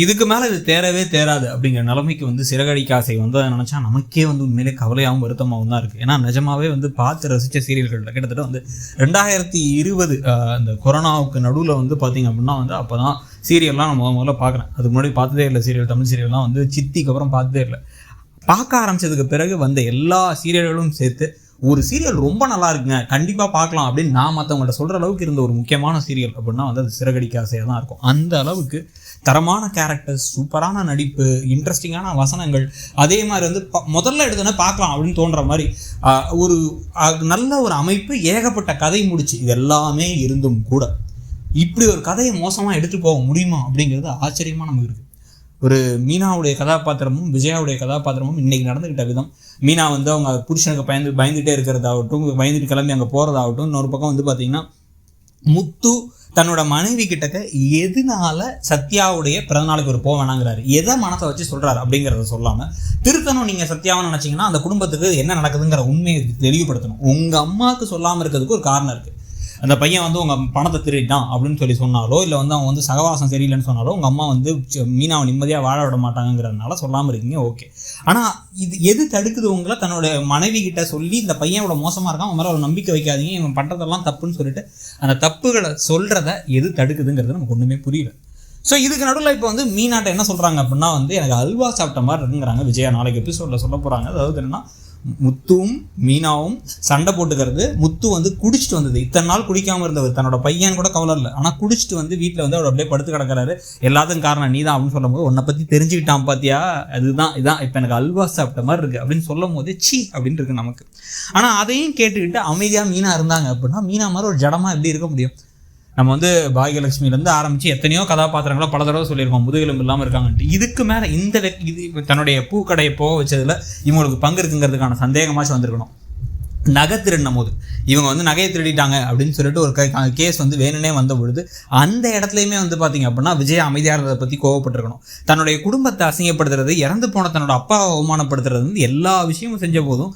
இதுக்கு மேலே இது தேராது அப்படிங்கிற நிலைமைக்கு வந்து சிறகடிக்க ஆசை வந்து அதை நினச்சா நமக்கே வந்து உண்மையிலே கவலையாகவும் வருத்தமாகவும் தான் இருக்குது. ஏன்னா நிஜமாவே வந்து பார்த்து ரசித்த சீரியல்களில் கிட்டத்தட்ட வந்து 2020 அந்த கொரோனாவுக்கு நடுவில் வந்து பார்த்திங்க அப்படின்னா வந்து அப்போ தான் சீரியல்லாம் நான் முதல்ல பார்க்குறேன். அதுக்கு முன்னாடி பார்த்ததே இல்லை சீரியல், தமிழ் சீரியல்லாம் வந்து சித்திக்கு அப்புறம் பார்த்ததே இல்லை. பார்க்க ஆரம்பித்ததுக்கு பிறகு வந்த எல்லா சீரியல்களும் சேர்த்து ஒரு சீரியல் ரொம்ப நல்லா இருக்குங்க, கண்டிப்பாக பார்க்கலாம் அப்படின்னு நான் மற்றவங்கள்ட்ட சொல்கிற அளவுக்கு இருந்த ஒரு முக்கியமான சீரியல் அப்படின்னா வந்து அது சிறகடிக்க ஆசையாக தான் இருக்கும். அந்த அளவுக்கு தரமான கேரக்டர்ஸ், சூப்பரான நடிப்பு, இன்ட்ரெஸ்டிங்கான வசனங்கள், அதே மாதிரி வந்து முதல்ல எடுத்தோன்னே பார்க்கலாம் அப்படின்னு தோன்ற மாதிரி ஒரு நல்ல ஒரு அமைப்பு, ஏகப்பட்ட கதை முடிச்சு இது எல்லாமே இருந்தும் கூட இப்படி ஒரு கதையை மோசமாக எடுத்துகிட்டு போக முடியுமா அப்படிங்கிறது ஆச்சரியமாக நமக்கு இருக்குது. ஒரு மீனாவுடைய கதாபாத்திரமும் விஜயாவுடைய கதாபாத்திரமும் இன்றைக்கி நடந்துக்கிட்ட விதம், மீனா வந்து அவங்க புருஷனுக்கு பயந்துகிட்டே இருக்கிறதாகட்டும், பயந்துட்டு கிளம்பி அங்கே போகிறதாகட்டும், இன்னொரு பக்கம் வந்து பார்த்திங்கன்னா முத்து தன்னோட மனைவி கிட்டக்க எதனால சத்யாவுடைய பிறந்தநாளுக்கு ஒரு போக வேணாங்கிறாரு, எதை மனசை வச்சு சொல்கிறாரு அப்படிங்கிறத சொல்லாமல் திருத்தணும். நீங்கள் சத்யாவை நினச்சிங்கன்னா அந்த குடும்பத்துக்கு என்ன நடக்குதுங்கிற உண்மையை தெளிவுபடுத்தணும். உங்கள் அம்மாவுக்கு சொல்லாமல் இருக்கிறதுக்கு ஒரு காரணம் இருக்குது. அந்த பையன் வந்து உங்கள் பணத்தை திருடிட்டான் அப்படின்னு சொல்லி சொன்னாலோ, இல்லை வந்து அவன் வந்து சகவாசம் சரியில்லைன்னு சொன்னாலோ உங்கள் அம்மா வந்து மீனாவை நிம்மதியாக வாழ விட மாட்டாங்கிறதுனால சொல்லாமல் இருக்கீங்க, ஓகே. ஆனால் இது எது தடுக்குது உங்களை தன்னோட மனைவி கிட்ட சொல்லி இந்த பையனோட மோசமாக இருக்கான், அவன் மேலே ஒரு நம்பிக்கை வைக்காதீங்க, இவன் பண்ணுறதெல்லாம் தப்புன்னு சொல்லிட்டு அந்த தப்புகளை சொல்கிறத எது தடுக்குதுங்கிறது நமக்கு ஒன்றுமே புரியல. ஸோ இதுக்கு நடுவில் இப்போ வந்து மீனாட்ட என்ன சொல்கிறாங்க அப்படின்னா வந்து எனக்கு அல்வா சாப்பிட்ட மாதிரி இருக்குங்கிறாங்க விஜயா. நாளைக்கு எபிசோடில் சொல்ல போகிறாங்க. அதாவது என்னன்னா முத்துவும் மீனாவும் சண்டை போட்டுக்கிறது. முத்து வந்து குடிச்சிட்டு வந்தது, இத்தனை நாள் குடிக்காமல் இருந்தவர், தன்னோட பையன் கூட கவலை இல்லை, ஆனால் குடிச்சிட்டு வந்து வீட்டில் வந்து அவர் அப்படியே படுத்து கிடக்கிறாரு. எல்லாத்துக்கும் காரணம் நீ தான் அப்படின்னு சொல்லும் போது உன்னை பற்றி தெரிஞ்சுக்கிட்டான் பார்த்தியா, இதான் இப்போ எனக்கு அல்வா சாப்பிட்ட மாதிரி இருக்குது அப்படின்னு சொல்லும் போது சீ அப்படின்னு இருக்கு நமக்கு. ஆனால் அதையும் கேட்டுக்கிட்டு அமைதியாக மீனா இருந்தாங்க அப்படின்னா மீனா மாதிரி ஒரு ஜடமாக எப்படி இருக்க முடியும்? நம்ம வந்து பாகியலட்சுமியிலேருந்து ஆரம்பித்து எத்தனையோ கதாபாத்திரங்களை பல தடவை சொல்லியிருக்கோம் முதுகெலும்பு இல்லாமல் இருக்காங்கன்ட்டு. இதுக்கு மேலே இது தன்னுடைய பூக்கடையை போக வச்சதில் இவங்களுக்கு பங்கு இருக்குங்கிறதுக்கான சந்தேகமாச்சும் வந்திருக்கணும். நகை திருடின போது இவங்க வந்து நகையை திருடிட்டாங்க அப்படின்னு சொல்லிட்டு ஒரு கேஸ் வந்து வேணுன்னே வந்த பொழுது அந்த இடத்துலையுமே வந்து பார்த்திங்க அப்படின்னா விஜய் அமைதியாகிறதை பற்றி கோவப்பட்டிருக்கணும். தன்னுடைய குடும்பத்தை அசிங்கப்படுத்துறது, இறந்து போன தன்னோட அப்பாவை அவமானப்படுத்துறது வந்து எல்லா விஷயமும் செஞ்ச போதும்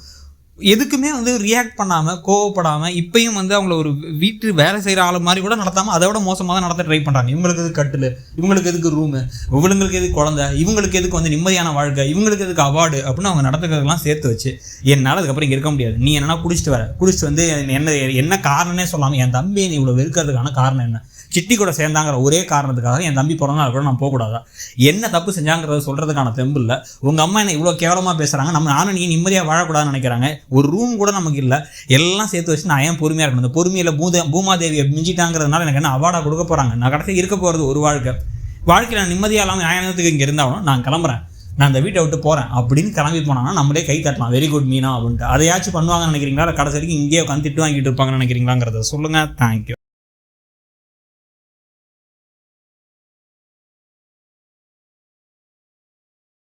எதுக்குமே வந்து ரியாக்ட் பண்ணாமல் கோவப்படாமல் இப்பயும் வந்து அவங்கள ஒரு வீட்டு வேலை செய்கிற ஆள் மாதிரி கூட நடத்தாமல் அதை விட மோசமாக தான் நடத்த ட்ரை பண்ணுறாங்க. இவங்களுக்கு எதுக்கு கட்டில், இவங்களுக்கு எதுக்கு ரூமு, இவங்களுக்கு எதுக்கு குழந்தை, இவங்களுக்கு எதுக்கு வந்து நிம்மதியான வாழ்க்கை, இவங்களுக்கு எதுக்கு அவார்டு அப்படின்னு அவங்க நடத்துக்கிறதுலாம் சேர்த்து வச்சு என்னால் அதுக்கப்புறம் இங்கே இருக்க முடியாது, நீ என்னன்னா குடிச்சிட்டு வந்து என்ன காரணமே சொல்லாமல் என் தம்பி நீ இவ்வளோ வெறுக்கிறதுக்கான காரணம் என்ன, சிட்டி கூட சேர்ந்தாங்கிற ஒரே காரணத்துக்காக என் தம்பி பிறந்தநாள் கூட நான் போகக்கூடாதா, என்ன தப்பு செஞ்சாங்கிறத சொல்கிறதுக்கான தெம்பு இல்லை. உங்கள் அம்மா என்னை இவ்வளோ கேவலமாக பேசுகிறாங்க, நானும் நீ நிம்மதியாக வாழக்கூடாதுன்னு நினைக்கிறாங்க, ஒரு ரூம் கூட நமக்கு இல்லை, எல்லாம் சேர்த்து வச்சு நான் ஏன் பொறுமையாக இருக்கணும், இந்த பொறுமையில் பூமாதேவியை மிஞ்சிட்டாங்கிறதுனால எனக்கு என்ன அவார்டாக கொடுக்க போகிறாங்க, நான் கடைசி இருக்க போகிறது ஒரு வாழ்க்கையில் நான் நிம்மதியாக இல்லாமல் நியாயத்துக்கு இங்கே இருந்தாலும் நான் கிளம்புறேன், நான் அந்த வீட்டை விட்டு போகிறேன் அப்படின்னு கிளம்பி போனாங்கன்னா நம்மளே கை தட்டலாம், வெரி குட் மீனா அப்படின்ட்டு. அதையாச்சும் பண்ணுவாங்கன்னு நினைக்கிறீங்களா, கடைசி வரைக்கும் இங்கேயே உட்காந்து திட்டு வாங்கிட்டு இருப்பாங்கன்னு நினைக்கிறீங்களாங்கிறத சொல்லுங்கள். தேங்க்யூ.